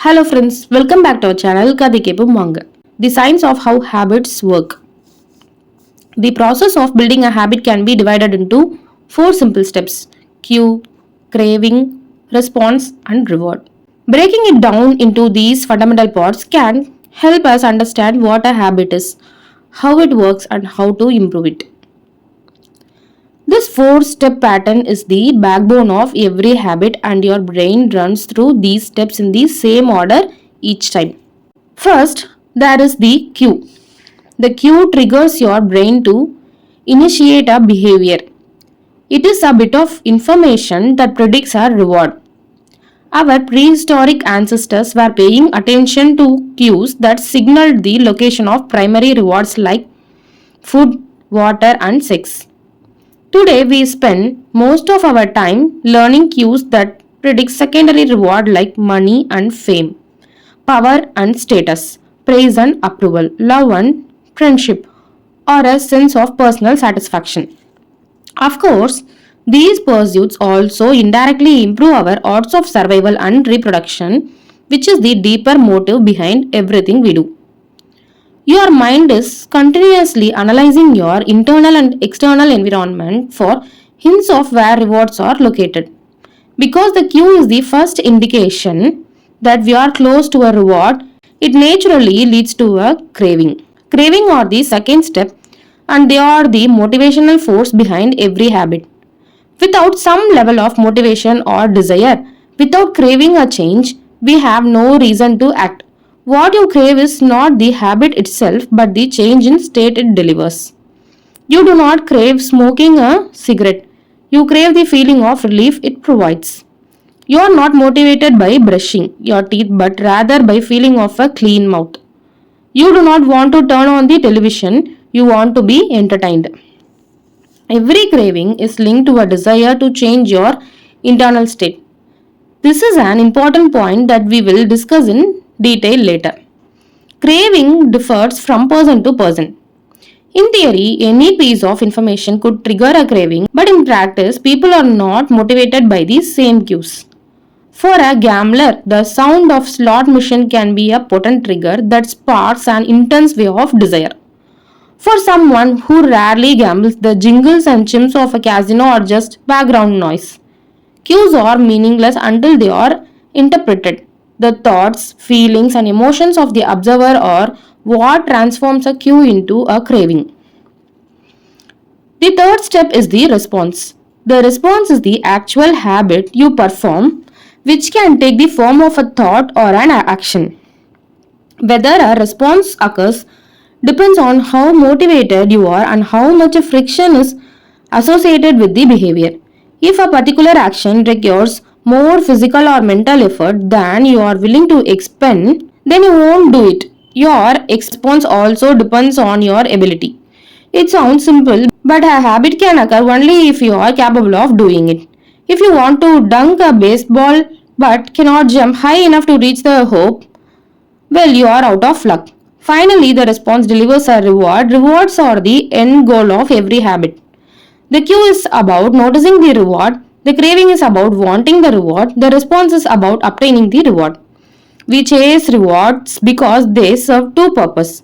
Hello friends, welcome back to our channel Kadikepum Vanga. The science of how habits work. The process of building a habit can be divided into four simple steps: cue, craving, response, and reward. Breaking it down into these fundamental parts can help us understand what a habit is, how it works, and how to improve it. This four-step pattern is the backbone of every habit, and your brain runs through these steps in the same order each time. First, there is the cue. The cue triggers your brain to initiate a behavior. It is a bit of information that predicts a reward. Our prehistoric ancestors were paying attention to cues that signaled the location of primary rewards like food, water, and sex. Today, we spend most of our time learning cues that predict secondary reward like money and fame, power and status, praise and approval, love and friendship, or a sense of personal satisfaction. Of course, these pursuits also indirectly improve our odds of survival and reproduction, which is the deeper motive behind everything we do. Your mind is continuously analyzing your internal and external environment for hints of where rewards are located. Because the cue is the first indication that we are close to a reward, it naturally leads to a craving. Craving are the second step, and they are the motivational force behind every habit. Without some level of motivation or desire, without craving a change, we have no reason to act. What you crave is not the habit itself but the change in state it delivers. You do not crave smoking a cigarette. You crave the feeling of relief it provides. You are not motivated by brushing your teeth but rather by feeling of a clean mouth. You do not want to turn on the television, you want to be entertained. Every craving is linked to a desire to change your internal state. This is an important point that we will discuss in detail later. Craving differs from person to person. In theory, any piece of information could trigger a craving, but in practice, people are not motivated by the same cues. For a gambler, the sound of slot machine can be a potent trigger that sparks an intense wave of desire. For someone who rarely gambles, the jingles and chimes of a casino are just background noise. Cues are meaningless until they are interpreted. The thoughts, feelings, and emotions of the observer are what transforms a cue into a craving. The third step is the response. The response is the actual habit you perform, which can take the form of a thought or an action. Whether a response occurs depends on how motivated you are and how much friction is associated with the behavior. If a particular action requires more physical or mental effort than you are willing to expend, then you won't do it. Your response also depends on your ability. It sounds simple, but a habit can occur only if you are capable of doing it. If you want to dunk a baseball but cannot jump high enough to reach the hoop, well, you are out of luck. Finally, the response delivers a reward. Rewards are the end goal of every habit. The cue is about noticing the reward, the craving is about wanting the reward, the response is about obtaining the reward. We chase rewards because they serve two purposes.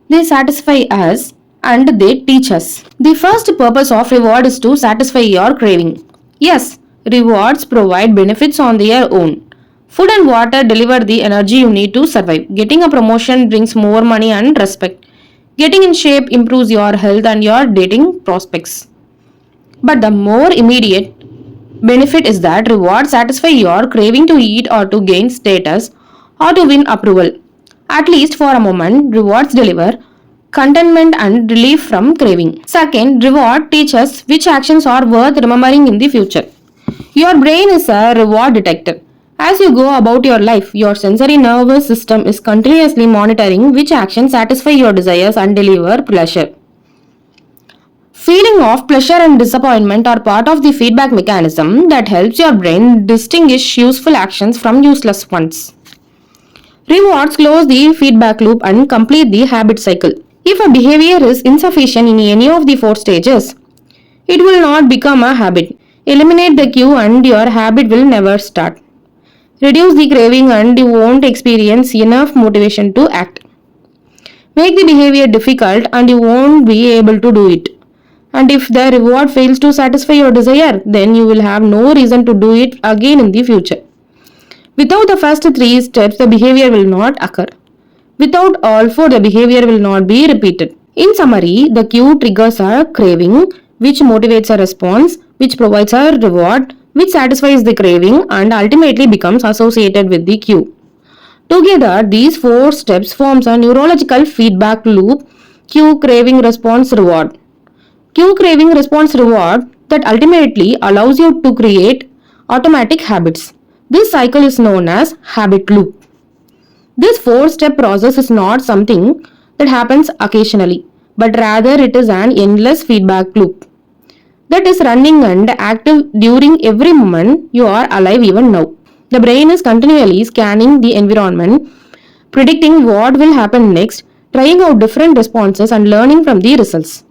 They satisfy us and they teach us. The first purpose of reward is to satisfy your craving. Yes, rewards provide benefits on their own. Food and water deliver the energy you need to survive. Getting a promotion brings more money and respect. Getting in shape improves your health and your dating prospects. But the more immediate benefit is that rewards satisfy your craving to eat or to gain status or to win approval. At least for a moment, rewards deliver contentment and relief from craving. Second, reward teaches which actions are worth remembering in the future. Your brain is a reward detector. As you go about your life, your sensory nervous system is continuously monitoring which actions satisfy your desires and deliver pleasure. Feeling of pleasure and disappointment are part of the feedback mechanism that helps your brain distinguish useful actions from useless ones. Rewards close the feedback loop and complete the habit cycle. If a behavior is insufficient in any of the four stages, it will not become a habit. Eliminate the cue and your habit will never start. Reduce the craving and you won't experience enough motivation to act. Make the behavior difficult and you won't be able to do it. And if the reward fails to satisfy your desire, then you will have no reason to do it again in the future. Without the first three steps, the behavior will not occur. Without all four, the behavior will not be repeated. In summary, the cue triggers a craving, which motivates a response, which provides a reward, which satisfies the craving, and ultimately becomes associated with the cue. Together, these four steps forms a neurological feedback loop: cue, craving, response, reward. Cue, craving, response, reward that ultimately allows you to create automatic habits. This cycle is known as habit loop. This four-step process is not something that happens occasionally, but rather it is an endless feedback loop that is running and active during every moment you are alive even now. The brain is continually scanning the environment, predicting what will happen next, trying out different responses and learning from the results.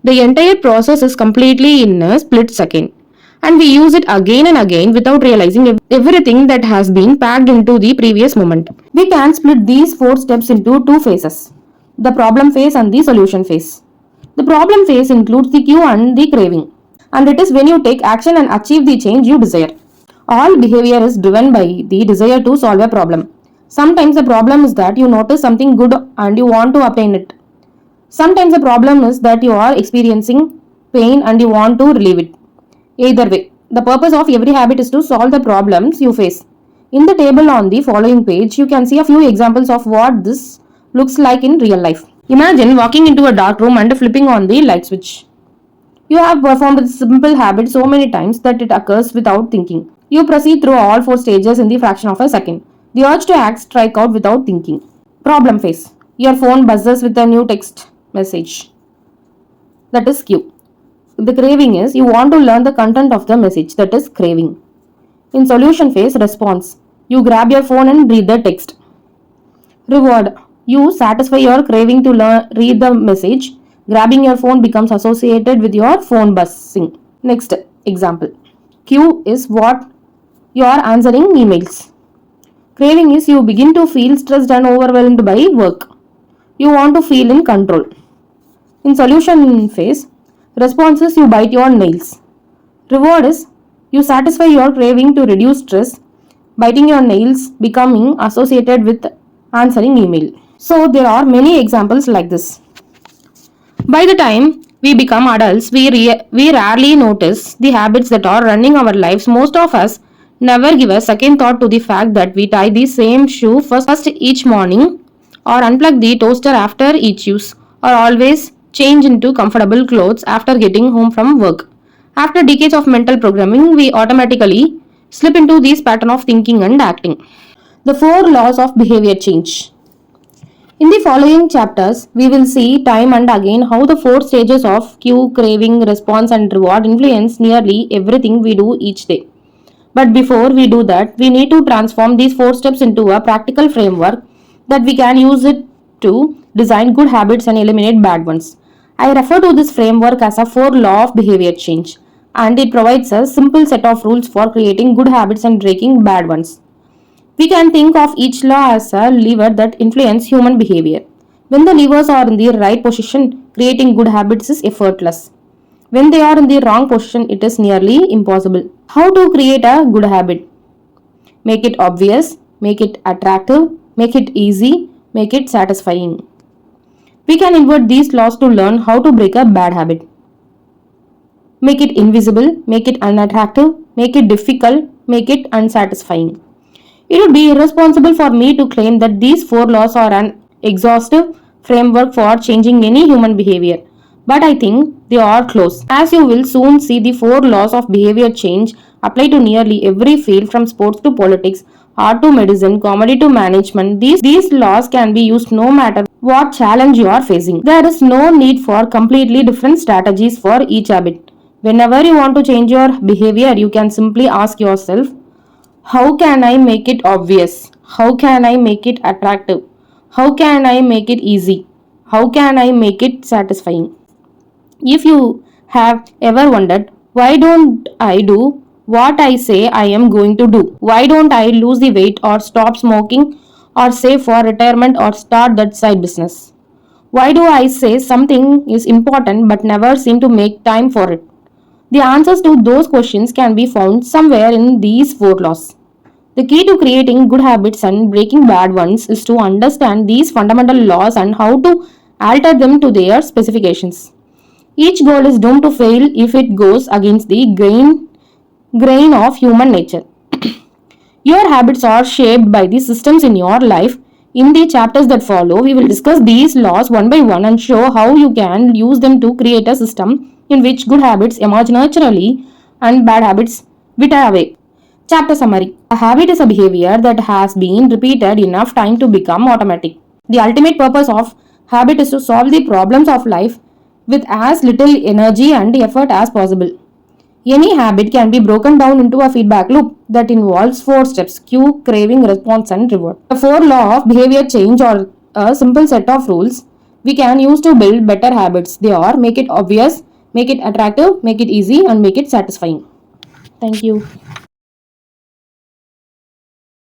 The entire process is completely in a split second, and we use it again and again without realizing everything that has been packed into the previous moment. We can split these four steps into two phases: the problem phase and the solution phase. The problem phase includes the cue and the craving, and it is when you take action and achieve the change you desire. All behavior is driven by the desire to solve a problem. Sometimes the problem is that you notice something good and you want to obtain it. Sometimes the problem is that you are experiencing pain and you want to relieve it. Either way, the purpose of every habit is to solve the problems you face. In the table on the following page, you can see a few examples of what this looks like in real life. Imagine walking into a dark room and flipping on the light switch. You have performed this simple habit so many times that it occurs without thinking. You proceed through all four stages in the fraction of a second. The urge to act strike out without thinking. Problem phase. Your phone buzzes with a new text message. That is cue. The craving is you want to learn the content of the message. That is craving. In solution phase, response. You grab your phone and read the text. Reward. You satisfy your craving to read the message. Grabbing your phone becomes associated with your phone buzzing. Next example. Cue is what you are answering emails. Craving is you begin to feel stressed and overwhelmed by work. You want to feel in control. In solution phase, response is you bite your nails. Reward is you satisfy your craving to reduce stress. Biting your nails becoming associated with answering email. So there are many examples like this. By the time we become adults, we rarely notice the habits that are running our lives. Most of us never give a second thought to the fact that we tie the same shoe first each morning, or unplug the toaster after each use, or always change into comfortable clothes after getting home from work. After decades of mental programming, we automatically slip into this pattern of thinking and acting. The four laws of behavior change. In the following chapters, we will see time and again how the four stages of cue, craving, response, and reward influence nearly everything we do each day. But before we do that, we need to transform these four steps into a practical framework that we can use it to design good habits and eliminate bad ones. I refer to this framework as a four law of behavior change, and it provides a simple set of rules for creating good habits and breaking bad ones. We can think of each law as a lever that influences human behavior. When the levers are in the right position, creating good habits is effortless. When they are in the wrong position, it is nearly impossible. How to create a good habit? Make it obvious, make it attractive, make it easy, make it satisfying. We can invert these laws to learn how to break a bad habit. Make it invisible, make it unattractive, make it difficult, make it unsatisfying. It would be irresponsible for me to claim that these four laws are an exhaustive framework for changing any human behavior, but I think they are close. As you will soon see, the four laws of behavior change apply to nearly every field from sports to politics, art to medicine, comedy to management. These laws can be used no matter what challenge you are facing. There is no need for completely different strategies for each habit. Whenever you want to change your behavior, you can simply ask yourself, how can I make it obvious? How can I make it attractive? How can I make it easy? How can I make it satisfying? If you have ever wondered, why don't I do what I say I am going to do. Why don't I lose the weight or stop smoking or save for retirement or start that side business? Why do I say something is important but never seem to make time for it? The answers to those questions can be found somewhere in these four laws. The key to creating good habits and breaking bad ones is to understand these fundamental laws and how to alter them to their specifications. Each goal is doomed to fail if it goes against the grain of human nature. Your habits are shaped by the systems in your life. In the chapters that follow, we will discuss these laws one by one and show how you can use them to create a system in which good habits emerge naturally and bad habits wither away. Chapter summary. A habit is a behavior that has been repeated enough time to become automatic. The ultimate purpose of habit is to solve the problems of life with as little energy and effort as possible. Any habit can be broken down into a feedback loop that involves four steps: cue, craving, response, and reward. The four law of behavior change are a simple set of rules we can use to build better habits. They are: make it obvious, make it attractive, make it easy, and make it satisfying. Thank you.